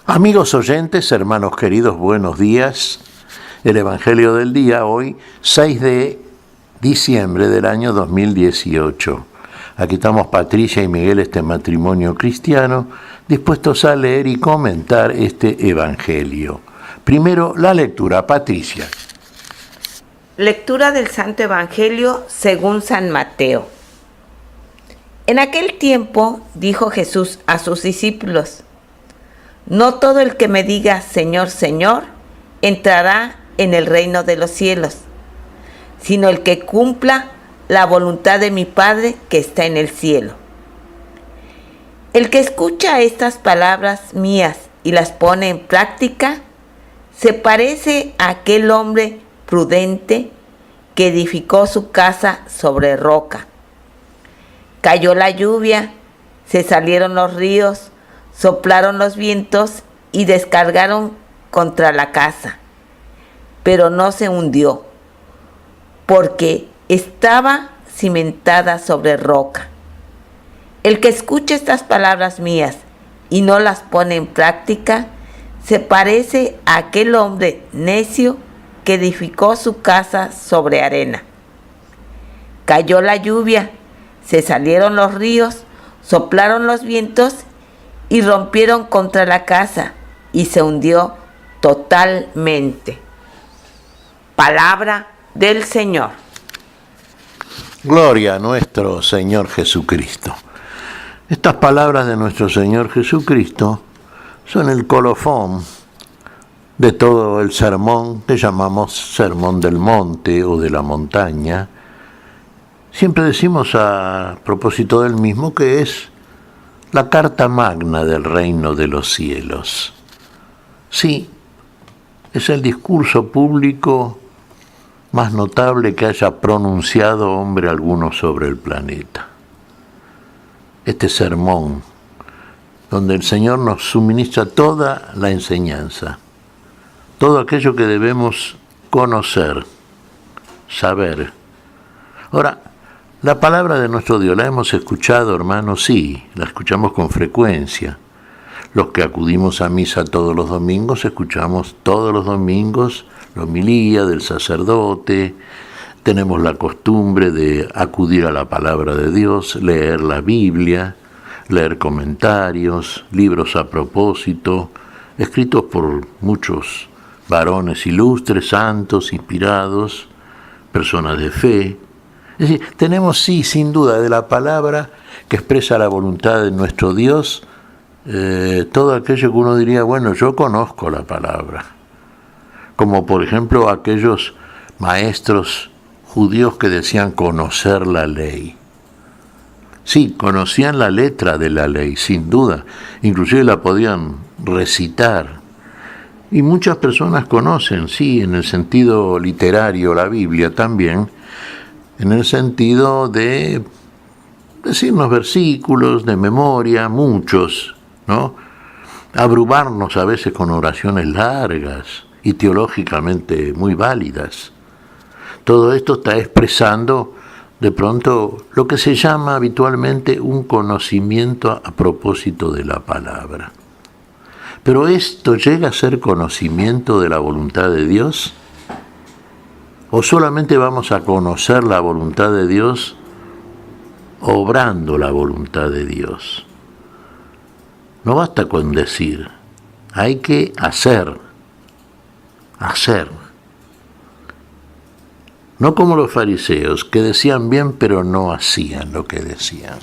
Amigos oyentes, hermanos queridos, buenos días. El Evangelio del día hoy, 6 de diciembre del año 2018. Aquí estamos Patricia y Miguel, este matrimonio cristiano, dispuestos a leer y comentar este Evangelio. Primero, la lectura. Patricia. Lectura del Santo Evangelio según San Mateo. En aquel tiempo dijo Jesús a sus discípulos: No todo el que me diga Señor, Señor, entrará en el reino de los cielos, sino el que cumpla la voluntad de mi Padre que está en el cielo. El que escucha estas palabras mías y las pone en práctica, se parece a aquel hombre prudente que edificó su casa sobre roca. Cayó la lluvia, se salieron los ríos, soplaron los vientos y descargaron contra la casa, pero no se hundió, porque estaba cimentada sobre roca. El que escucha estas palabras mías y no las pone en práctica, se parece a aquel hombre necio que edificó su casa sobre arena. Cayó la lluvia, se salieron los ríos, soplaron los vientos y rompieron contra la casa, y se hundió totalmente. Palabra del Señor. Gloria a nuestro Señor Jesucristo. Estas palabras de nuestro Señor Jesucristo son el colofón de todo el sermón que llamamos Sermón del Monte o de la montaña. Siempre decimos a propósito del mismo que es la carta magna del reino de los cielos. Sí, es el discurso público más notable que haya pronunciado hombre alguno sobre el planeta. Este sermón, donde el Señor nos suministra toda la enseñanza, todo aquello que debemos conocer, saber. Ahora, la palabra de nuestro Dios, ¿la hemos escuchado, hermanos? Sí, la escuchamos con frecuencia. Los que acudimos a misa todos los domingos, escuchamos todos los domingos la homilía del sacerdote, tenemos la costumbre de acudir a la palabra de Dios, leer la Biblia, leer comentarios, libros a propósito, escritos por muchos varones ilustres, santos, inspirados, personas de fe. Es decir, tenemos sí, sin duda, de la palabra que expresa la voluntad de nuestro Dios, todo aquello que uno diría, bueno, yo conozco la palabra. Como por ejemplo aquellos maestros judíos que decían conocer la ley. Sí, conocían la letra de la ley, sin duda, inclusive la podían recitar. Y muchas personas conocen, sí, en el sentido literario, la Biblia también, en el sentido de decirnos versículos de memoria, muchos, ¿no? Abrumarnos a veces con oraciones largas y teológicamente muy válidas. Todo esto está expresando de pronto lo que se llama habitualmente un conocimiento a propósito de la palabra. Pero esto llega a ser conocimiento de la voluntad de Dios. ¿O solamente vamos a conocer la voluntad de Dios obrando la voluntad de Dios? No basta con decir, hay que hacer. No como los fariseos, que decían bien pero no hacían lo que decían.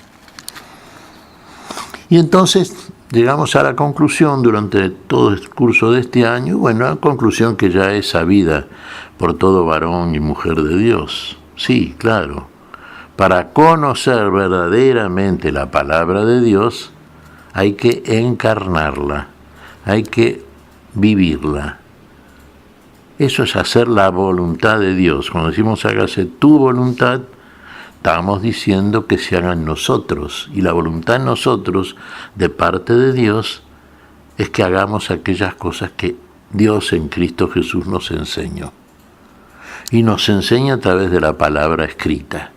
Y entonces llegamos a la conclusión durante todo el curso de este año, bueno, la conclusión que ya es sabida por todo varón y mujer de Dios. Sí, claro. Para conocer verdaderamente la palabra de Dios, hay que encarnarla, hay que vivirla. Eso es hacer la voluntad de Dios. Cuando decimos hágase tu voluntad, estamos diciendo que se haga en nosotros. Y la voluntad en nosotros, de parte de Dios, es que hagamos aquellas cosas que Dios en Cristo Jesús nos enseñó. Y nos enseña a través de la palabra escrita.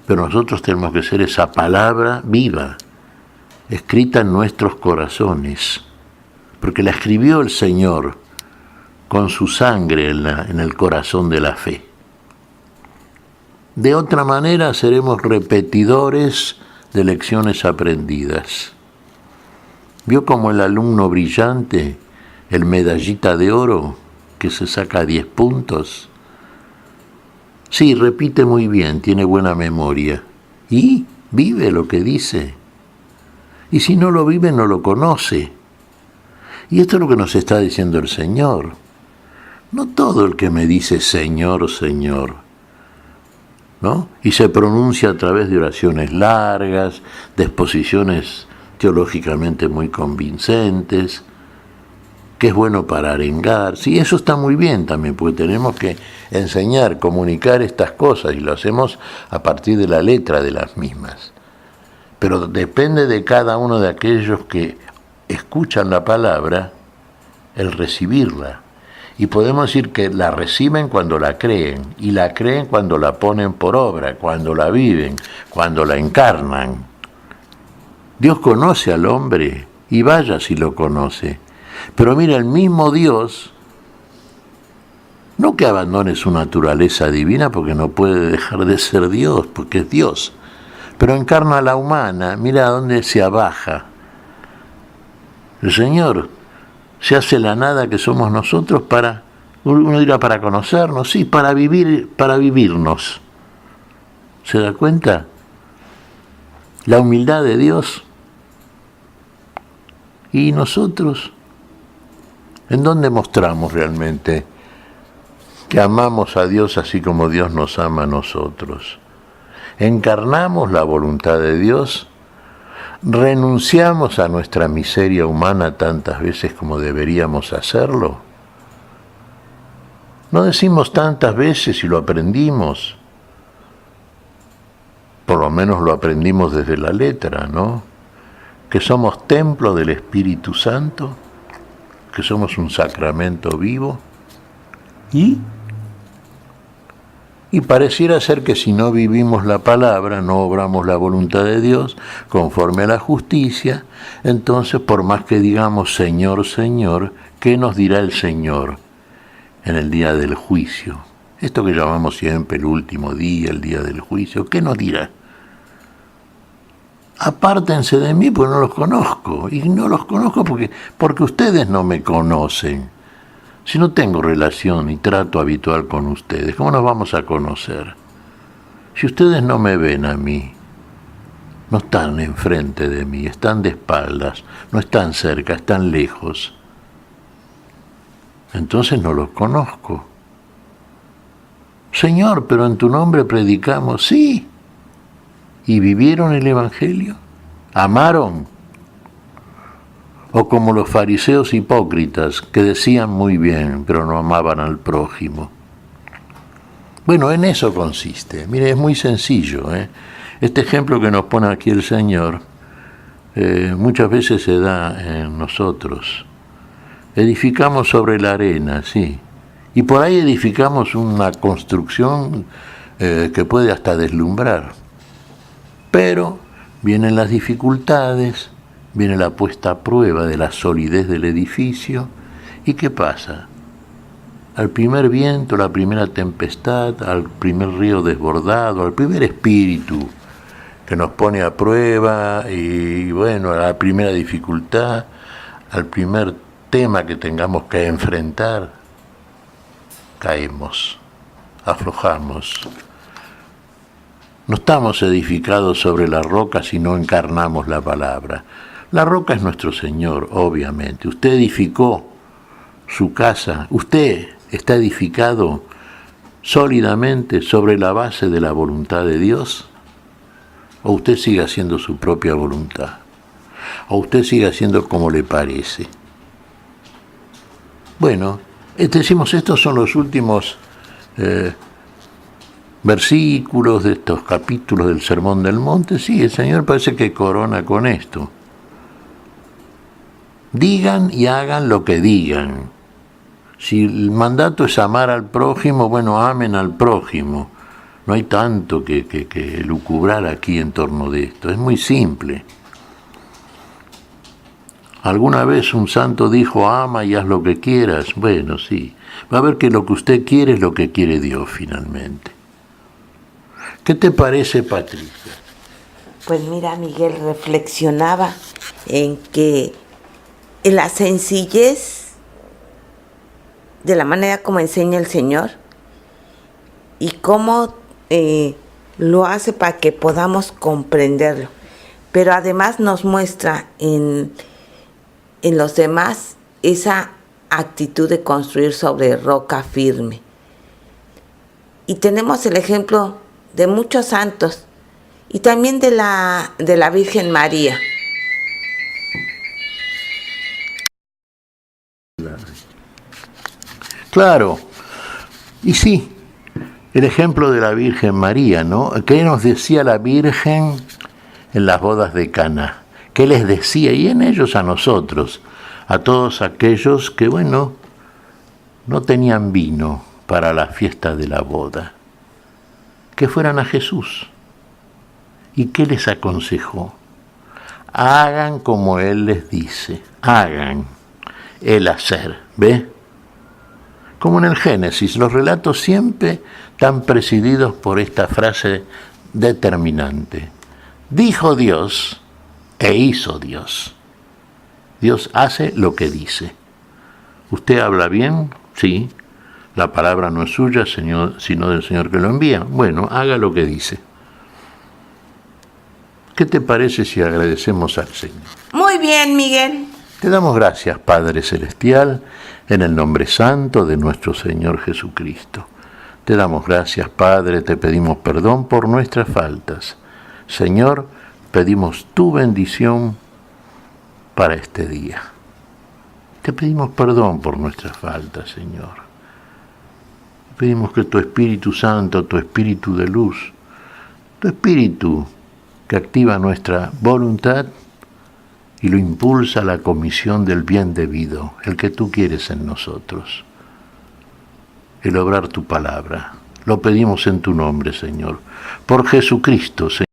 Pero nosotros tenemos que ser esa palabra viva, escrita en nuestros corazones. porque la escribió el Señor con su sangre en el corazón de la fe. De otra manera seremos repetidores de lecciones aprendidas. ¿Vio como el alumno brillante, el medallita de oro, que se saca 10 puntos? Sí, repite muy bien, tiene buena memoria. Y vive lo que dice. Y si no lo vive, no lo conoce. Y esto es lo que nos está diciendo el Señor. No todo el que me dice Señor, Señor, ¿no? Y se pronuncia a través de oraciones largas, de exposiciones teológicamente muy convincentes, que es bueno para arengar. Sí, eso está muy bien también, porque tenemos que enseñar, comunicar estas cosas, y lo hacemos a partir de la letra de las mismas. Pero depende de cada uno de aquellos que escuchan la palabra, el recibirla. Y podemos decir que la reciben cuando la creen, y la creen cuando la ponen por obra, cuando la viven, cuando la encarnan. Dios conoce al hombre, y vaya si lo conoce. Pero mira, el mismo Dios, no que abandone su naturaleza divina, porque no puede dejar de ser Dios, porque es Dios, pero encarna a la humana. Mira a dónde se abaja. El Señor se hace la nada que somos nosotros para, uno dirá para conocernos, sí, para vivir, para vivirnos. ¿Se da cuenta? La humildad de Dios. ¿Y nosotros? ¿En dónde mostramos realmente que amamos a Dios así como Dios nos ama a nosotros? ¿Encarnamos la voluntad de Dios? ¿Renunciamos a nuestra miseria humana tantas veces como deberíamos hacerlo? No decimos tantas veces y lo aprendimos. Por lo menos lo aprendimos desde la letra, ¿no? Que somos templo del Espíritu Santo, que somos un sacramento vivo. Y pareciera ser que si no vivimos la palabra, no obramos la voluntad de Dios conforme a la justicia, entonces por más que digamos Señor, Señor, ¿qué nos dirá el Señor en el día del juicio? Esto que llamamos siempre el último día, el día del juicio, ¿qué nos dirá? Apártense de mí porque no los conozco, y no los conozco porque ustedes no me conocen. Si no tengo relación y trato habitual con ustedes, ¿cómo nos vamos a conocer? Si ustedes no me ven a mí, no están enfrente de mí, están de espaldas, no están cerca, están lejos, entonces no los conozco. Señor, pero en tu nombre predicamos, sí. ¿Y vivieron el Evangelio? ¿Amaron? O como los fariseos hipócritas, que decían muy bien, pero no amaban al prójimo. Bueno, en eso consiste. Mire, es muy sencillo, ¿eh? Este ejemplo que nos pone aquí el Señor, muchas veces se da en nosotros. Edificamos sobre la arena, sí. Y por ahí edificamos una construcción que puede hasta deslumbrar. Pero vienen las dificultades, viene la puesta a prueba de la solidez del edificio. ¿Y qué pasa? Al primer viento, la primera tempestad, al primer río desbordado, al primer espíritu que nos pone a prueba, y bueno, a la primera dificultad, al primer tema que tengamos que enfrentar, caemos, aflojamos. No estamos edificados sobre la roca si no encarnamos la palabra. La roca es nuestro Señor, obviamente. Usted edificó su casa, usted está edificado sólidamente sobre la base de la voluntad de Dios, o usted sigue haciendo su propia voluntad, o usted sigue haciendo como le parece. Bueno, decimos, estos son los últimos versículos de estos capítulos del Sermón del Monte. Sí, el Señor parece que corona con esto. Digan y hagan lo que digan. Si el mandato es amar al prójimo, bueno, amen al prójimo. No hay tanto que lucubrar aquí en torno de esto. Es muy simple. Alguna vez un santo dijo, ama y haz lo que quieras. Bueno, sí. Va a ver que lo que usted quiere es lo que quiere Dios finalmente. ¿Qué te parece, Patricia? Pues mira, Miguel, reflexionaba en que en la sencillez de la manera como enseña el Señor y cómo lo hace para que podamos comprenderlo. Pero además nos muestra en los demás esa actitud de construir sobre roca firme. Y tenemos el ejemplo de muchos santos y también de la Virgen María. Claro, y sí, el ejemplo de la Virgen María, ¿no? ¿Qué nos decía la Virgen en las bodas de Caná? ¿Qué les decía? Y en ellos a nosotros, a todos aquellos que, bueno, no tenían vino para la fiesta de la boda, que fueran a Jesús. ¿Y qué les aconsejó? Hagan como Él les dice, hagan, el hacer, ¿ve? Como en el Génesis, los relatos siempre están presididos por esta frase determinante. Dijo Dios e hizo Dios. Dios hace lo que dice. ¿Usted habla bien? Sí. La palabra no es suya, sino del Señor que lo envía. Bueno, haga lo que dice. ¿Qué te parece si agradecemos al Señor? Muy bien, Miguel. Te damos gracias, Padre Celestial, en el nombre santo de nuestro Señor Jesucristo. Te damos gracias, Padre, te pedimos perdón por nuestras faltas. Señor, pedimos tu bendición para este día. Te pedimos perdón por nuestras faltas, Señor. Pedimos que tu Espíritu Santo, tu Espíritu de luz, tu Espíritu que activa nuestra voluntad y lo impulsa a la comisión del bien debido, el que tú quieres en nosotros, el obrar tu palabra. Lo pedimos en tu nombre, Señor, por Jesucristo, Señor.